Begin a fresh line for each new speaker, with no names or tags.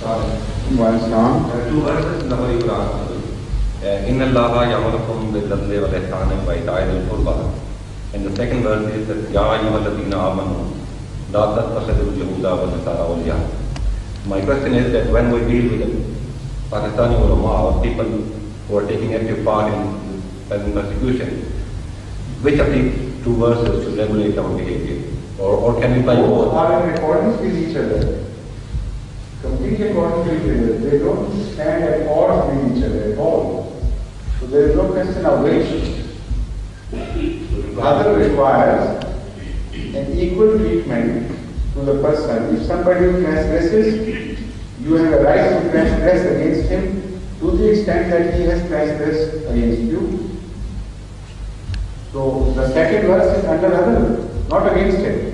Two verses in the Holy Quran. Inna Allaha ya'murukum bil-'adli wal-ihsani wa ita'i dhil-qurba. And the second verse is that Ya ayyuhalladhina amanu la tattakhidhu al-yahuda wan-nasara awliya. My question is that when we deal with the Pakistani ulama or people who are taking active part in persecution, which of these two verses should regulate our behavior? Or can we apply both?
Are in accordance with each other. Completely according to each other. They don't stand at odds with each other at all. So there is no question of which. Rather requires an equal treatment to the person. If somebody transgresses, you have a right to transgress against him to the extent that he has transgressed against you. So the second verse is under other, not against it.